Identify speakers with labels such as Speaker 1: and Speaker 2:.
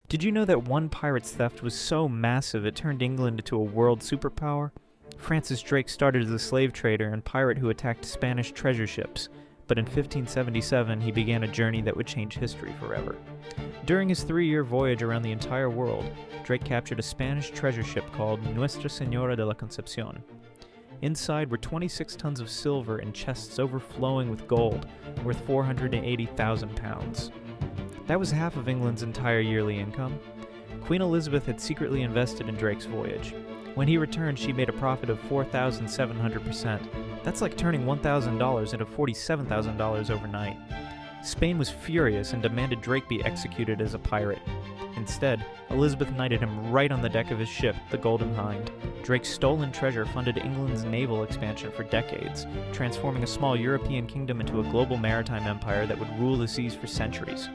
Speaker 1: Did you know that one pirate's theft was so massive it turned England into a world superpower? Francis Drake started as a slave trader and pirate who attacked Spanish treasure ships, but in 1577 he began a journey that would change history forever. During his 3-year voyage around the entire world, Drake captured a Spanish treasure ship called Nuestra Señora de la Concepción. Inside were 26 tons of silver and chests overflowing with gold, worth 480,000 pounds. That was half of England's entire yearly income. Queen Elizabeth had secretly invested in Drake's voyage. When he returned, she made a profit of 4,700%. That's like turning $1,000 into $47,000 overnight. Spain was furious and demanded Drake be executed as a pirate. Instead, Elizabeth knighted him right on the deck of his ship, the Golden Hind. Drake's stolen treasure funded England's naval expansion for decades, transforming a small European kingdom into a global maritime empire that would rule the seas for centuries.